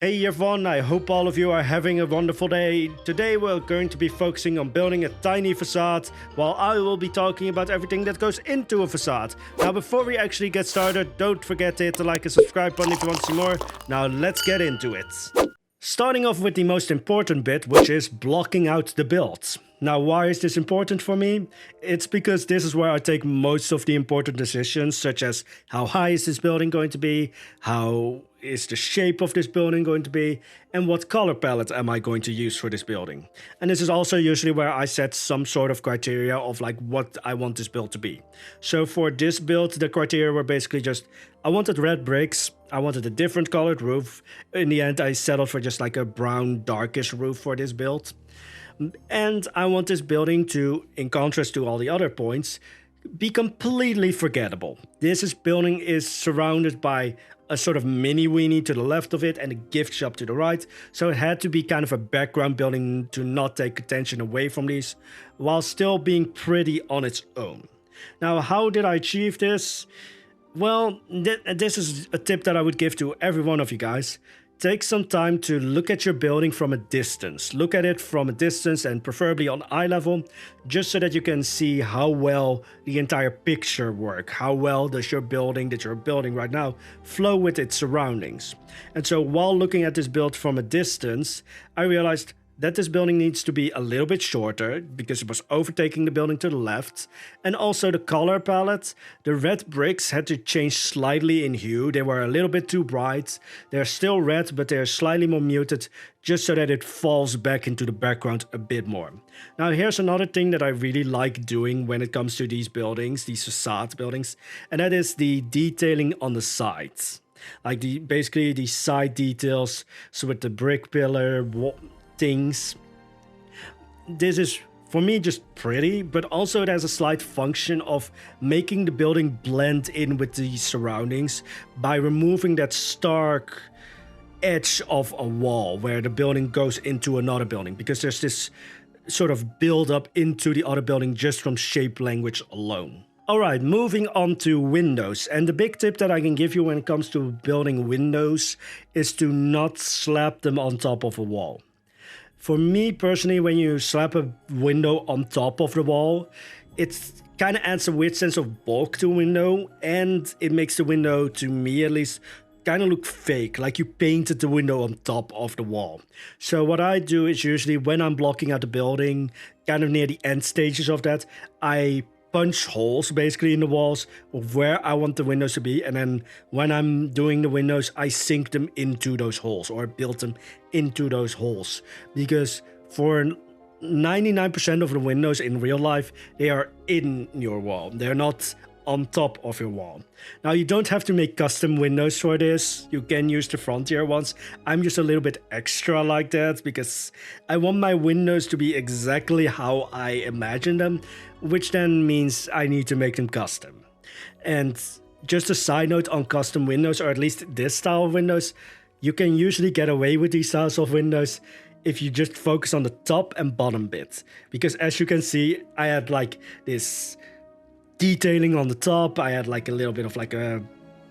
Hey everyone, I hope all of you are having a wonderful day. Today we're going to be focusing on building a tiny facade, while I will be talking about everything that goes into a facade. Now before we actually get started, don't forget to hit the like and subscribe button if you want to see more. Now let's get into it. Starting off with the most important bit, which is blocking out the build. Now, why is this important for me? It's because this is where I take most of the important decisions, such as how high is this building going to be, how is the shape of this building going to be, and what color palette am I going to use for this building. And this is also usually where I set some sort of criteria of like what I want this build to be. So for this build, the criteria were basically just, I wanted red bricks, I wanted a different colored roof. In the end, I settled for just like a brown darkish roof for this build. And I want this building to, in contrast to all the other points, be completely forgettable. This building is surrounded by a sort of mini weenie to the left of it and a gift shop to the right, so it had to be kind of a background building to not take attention away from these, while still being pretty on its own. Now, how did I achieve this? Well, this is a tip that I would give to every one of you guys. Take some time to look at your building from a distance. Look at it from a distance and preferably on eye level, just so that you can see how well the entire picture works. How well does your building that you're building right now flow with its surroundings. And so while looking at this build from a distance, I realized that this building needs to be a little bit shorter because it was overtaking the building to the left. And also the color palette, the red bricks had to change slightly in hue. They were a little bit too bright. They're still red, but they're slightly more muted, just so that it falls back into the background a bit more. Now here's another thing that I really like doing when it comes to these buildings, these facade buildings, and that is the detailing on the sides. Like basically the side details, so with the brick pillar, things. This is for me just pretty, but also it has a slight function of making the building blend in with the surroundings by removing that stark edge of a wall where the building goes into another building, because there's this sort of build up into the other building just from shape language alone. Alright, moving on to windows. And the big tip that I can give you when it comes to building windows is to not slap them on top of a wall. For me personally, when you slap a window on top of the wall, it kind of adds a weird sense of bulk to a window, and it makes the window, to me at least, kind of look fake, like you painted the window on top of the wall. So what I do is usually when I'm blocking out the building, kind of near the end stages of that, I punch holes basically in the walls of where I want the windows to be, and then when I'm doing the windows, I sink them into those holes or build them into those holes, because for 99% of the windows in real life, they are in your wall. They're not on top of your wall. Now you don't have to make custom windows for this. You can use the Frontier ones. I'm just a little bit extra like that because I want my windows to be exactly how I imagine them, which then means I need to make them custom. And just a side note on custom windows, or at least this style of windows, you can usually get away with these styles of windows if you just focus on the top and bottom bit. Because as you can see, I had like this detailing on the top, I had like a little bit of like a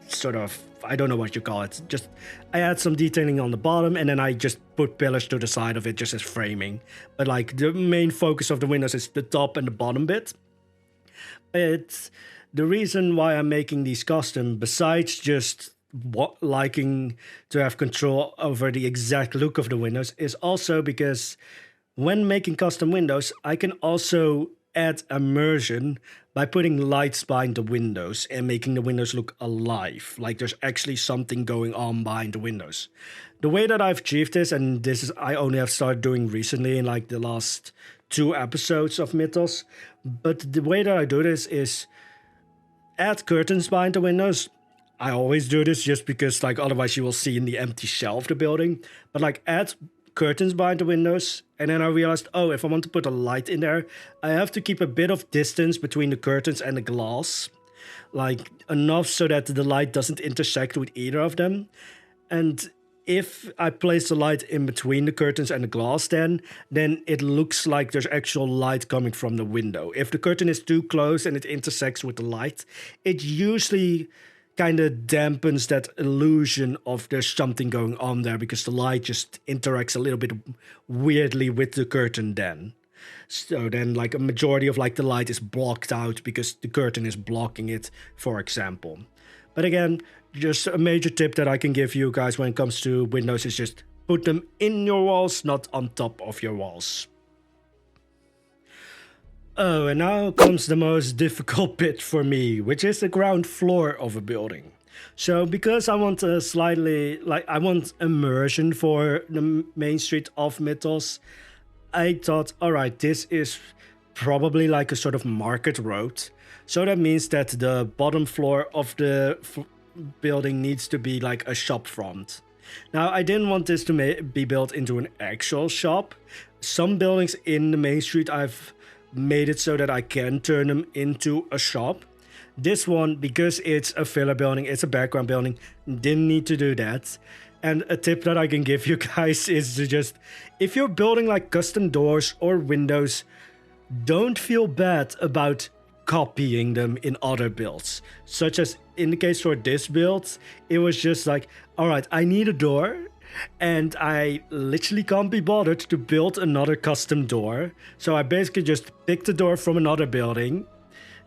sort of, I don't know what you call it, just I had some detailing on the bottom, and then I just put pillars to the side of it just as framing. But like the main focus of the windows is the top and the bottom bit. But the reason why I'm making these custom, besides just liking to have control over the exact look of the windows, is also because when making custom windows, I can also add immersion by putting lights behind the windows and making the windows look alive, like there's actually something going on behind the windows. The way that I've achieved this, and this is I only have started doing recently in like the last 2 episodes of Mythos, but the way that I do this is add curtains behind the windows. I always do this just because like otherwise you will see in the empty shell of the building, but like add curtains behind the windows, and then I realized, oh, if I want to put a light in there, I have to keep a bit of distance between the curtains and the glass, like enough so that the light doesn't intersect with either of them. And if I place the light in between the curtains and the glass, then it looks like there's actual light coming from the window. If the curtain is too close and it intersects with the light, it usually kind of dampens that illusion of there's something going on there, because the light just interacts a little bit weirdly with the curtain then. So then like a majority of like the light is blocked out because the curtain is blocking it, for example. But again, just a major tip that I can give you guys when it comes to windows is just put them in your walls, not on top of your walls. Oh, and now comes the most difficult bit for me, which is the ground floor of a building. So because I want a slightly, like I want immersion for the main street of Mythos, I thought, all right, this is probably like a sort of market road. So that means that the bottom floor of the building needs to be like a shop front. Now, I didn't want this to be built into an actual shop. Some buildings in the main street, I've made it so that I can turn them into a shop. This one, because it's a filler building, it's a background building, didn't need to do that. And a tip that I can give you guys is to just, if you're building like custom doors or windows, don't feel bad about copying them in other builds. Such as in the case for this build, it was just like, all right, I need a door and I literally can't be bothered to build another custom door. So I basically just picked a door from another building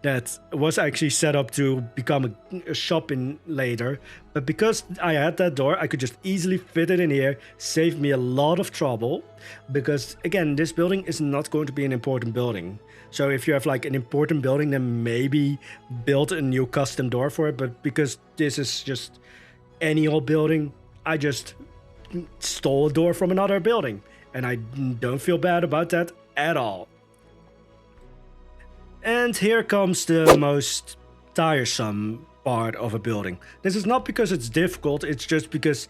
that was actually set up to become a shop in later. But because I had that door, I could just easily fit it in here, save me a lot of trouble. Because again, this building is not going to be an important building. So if you have like an important building, then maybe build a new custom door for it. But because this is just any old building, I just stole a door from another building. And I don't feel bad about that at all. And here comes the most tiresome part of a building. This is not because it's difficult, it's just because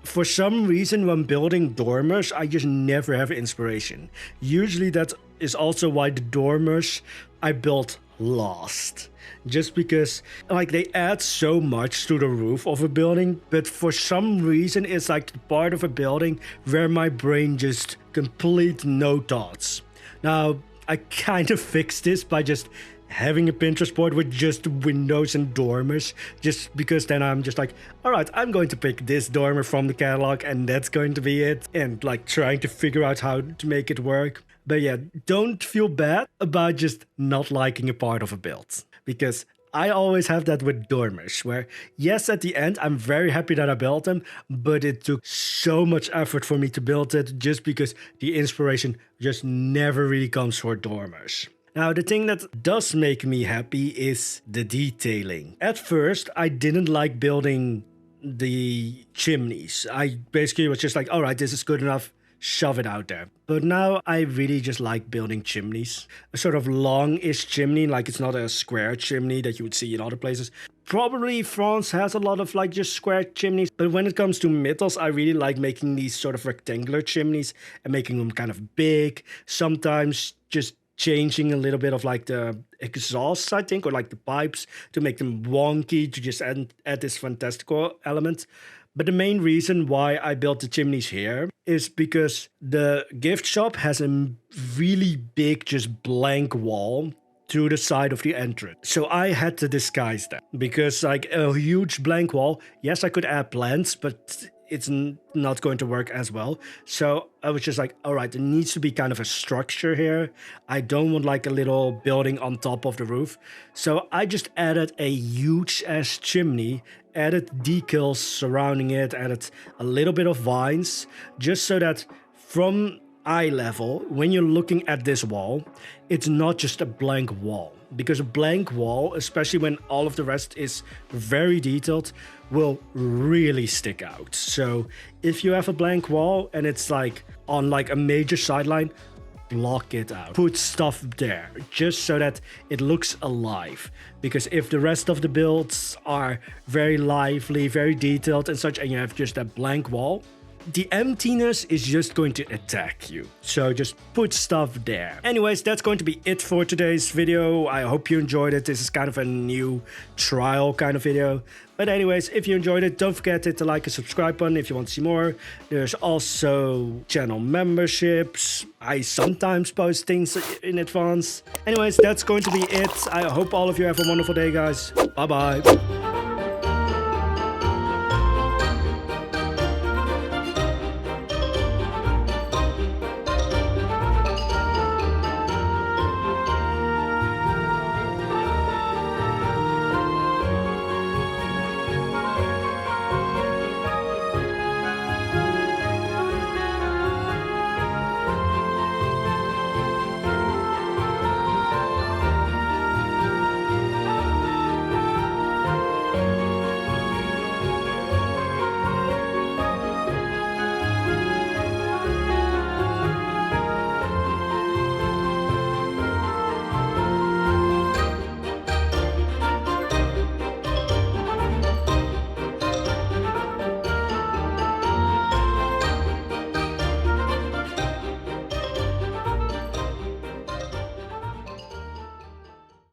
for some reason when building dormers, I just never have inspiration. Usually that is also why the dormers I built last. Just because like they add so much to the roof of a building, but for some reason it's like the part of a building where my brain just complete no thoughts. Now, I kind of fixed this by just having a Pinterest board with just windows and dormers, just because then I'm just like, all right, I'm going to pick this dormer from the catalog and that's going to be it, and like trying to figure out how to make it work. But yeah, don't feel bad about just not liking a part of a build, because I always have that with dormers, where yes, at the end, I'm very happy that I built them, but it took so much effort for me to build it just because the inspiration just never really comes for dormers. Now, the thing that does make me happy is the detailing. At first, I didn't like building the chimneys. I basically was just like, all right, this is good enough. Shove it out there. But now I really just like building chimneys. A sort of long-ish chimney, like it's not a square chimney that you would see in other places. Probably France has a lot of like just square chimneys, but when it comes to Mythos, I really like making these sort of rectangular chimneys and making them kind of big. Sometimes just changing a little bit of like the exhausts, I think, or like the pipes to make them wonky, to just add this fantastical element. But the main reason why I built the chimneys here is because the gift shop has a really big, just blank wall to the side of the entrance. So I had to disguise that, because like a huge blank wall, yes, I could add plants, but it's not going to work as well. So I was just like, all right, there needs to be kind of a structure here. I don't want like a little building on top of the roof. So I just added a huge ass chimney, added decals surrounding it, added a little bit of vines, just so that from eye level, when you're looking at this wall, it's not just a blank wall. Because a blank wall, especially when all of the rest is very detailed, will really stick out. So if you have a blank wall and it's like on like a major sideline, block it out. Put stuff there just so that it looks alive. Because if the rest of the builds are very lively, very detailed and such, and you have just a blank wall, the emptiness is just going to attack you. So just put stuff there. Anyways, that's going to be it for today's video. I hope you enjoyed it. This is kind of a new trial kind of video. But anyways, if you enjoyed it, don't forget to hit the like and subscribe button if you want to see more. There's also channel memberships. I sometimes post things in advance. Anyways, that's going to be it. I hope all of you have a wonderful day, guys. Bye-bye.